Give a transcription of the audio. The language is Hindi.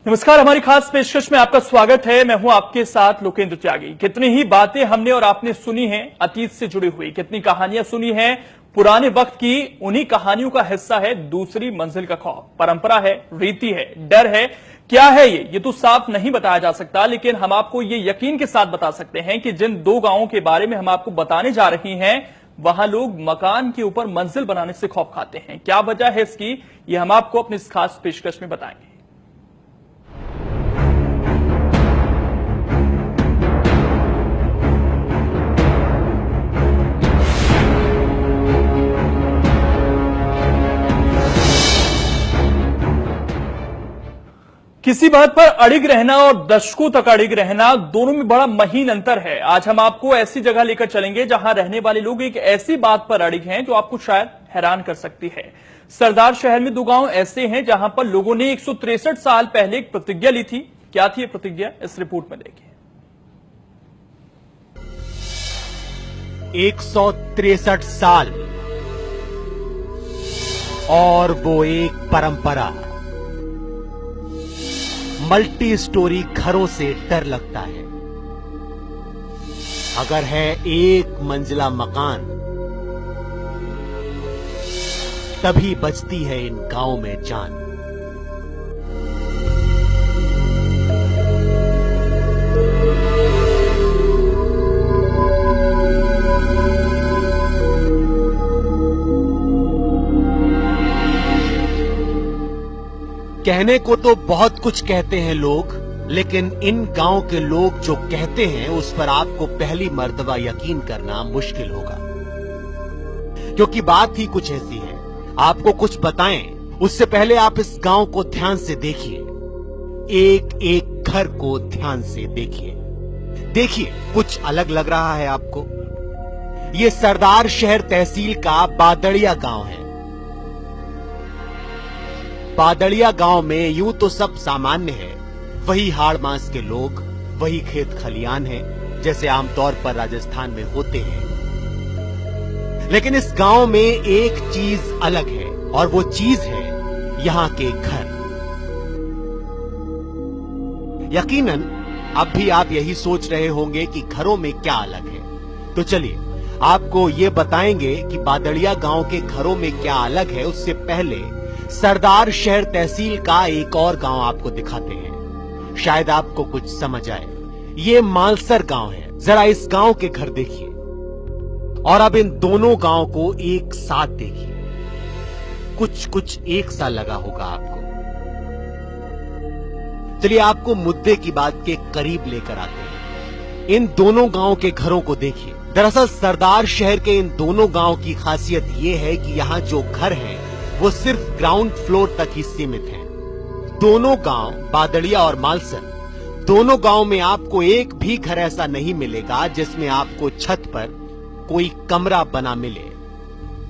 नमस्कार, हमारी खास पेशकश में आपका स्वागत है। मैं हूं आपके साथ लोकेंद्र त्यागी। कितनी ही बातें हमने और आपने सुनी हैं अतीत से जुड़ी हुई, कितनी कहानियां सुनी हैं पुराने वक्त की। उन्हीं कहानियों का हिस्सा है दूसरी मंजिल का खौफ। परंपरा है, रीति है, डर है। क्या है ये तो साफ नहीं बताया जा सकता, लेकिन हम आपको ये यकीन के साथ बता सकते हैं कि जिन दो गांवों के बारे में हम आपको बताने जा रहे हैं, वहां लोग मकान के ऊपर मंजिल बनाने से खौफ खाते हैं। क्या वजह है इसकी, ये हम आपको अपनी इस खास पेशकश में बताएंगे। किसी बात पर अड़िग रहना और दशकों तक अड़िग रहना, दोनों में बड़ा महीन अंतर है। आज हम आपको ऐसी जगह लेकर चलेंगे जहां रहने वाले लोग एक ऐसी बात पर अड़िग हैं जो आपको शायद हैरान कर सकती है। सरदार शहर में दो गांव ऐसे हैं जहां पर लोगों ने 163 साल पहले एक प्रतिज्ञा ली थी। क्या थी ये प्रतिज्ञा, इस रिपोर्ट में देखिए। 163 साल और वो एक परंपरा। मल्टी स्टोरी घरों से डर लगता है। अगर है एक मंजिला मकान, तभी बचती है इन गांव में जान। कहने को तो बहुत कुछ कहते हैं लोग, लेकिन इन गांव के लोग जो कहते हैं उस पर आपको पहली मर्तबा यकीन करना मुश्किल होगा, क्योंकि बात ही कुछ ऐसी है। आपको कुछ बताएं उससे पहले आप इस गांव को ध्यान से देखिए, एक एक घर को ध्यान से देखिए। देखिए, कुछ अलग लग रहा है आपको। ये सरदार शहर तहसील का बादड़िया गांव है। बादड़िया गांव में यूं तो सब सामान्य है, वही हाड़ मांस के लोग, वही खेत खलियान है जैसे आमतौर पर राजस्थान में होते हैं। लेकिन इस गांव में एक चीज अलग है, और वो चीज है यहां के घर। यकीनन अब भी आप यही सोच रहे होंगे कि घरों में क्या अलग है। तो चलिए आपको ये बताएंगे कि बादड़िया गांव के घरों में क्या अलग है। उससे पहले सरदार शहर तहसील का एक और गांव आपको दिखाते हैं, शायद आपको कुछ समझ आए। ये मालसर गांव है। जरा इस गांव के घर देखिए और अब इन दोनों गांव को एक साथ देखिए। कुछ कुछ एक सा लगा होगा आपको। चलिए आपको मुद्दे की बात के करीब लेकर आते हैं। इन दोनों गांव के घरों को देखिए। दरअसल सरदार शहर के इन दोनों गांव की खासियत यह है कि यहां जो घर हैं वो सिर्फ ग्राउंड फ्लोर तक ही सीमित हैं। दोनों गांव, बादड़िया और मालसर, दोनों गांव में आपको एक भी घर ऐसा नहीं मिलेगा जिसमें आपको छत पर कोई कमरा बना मिले।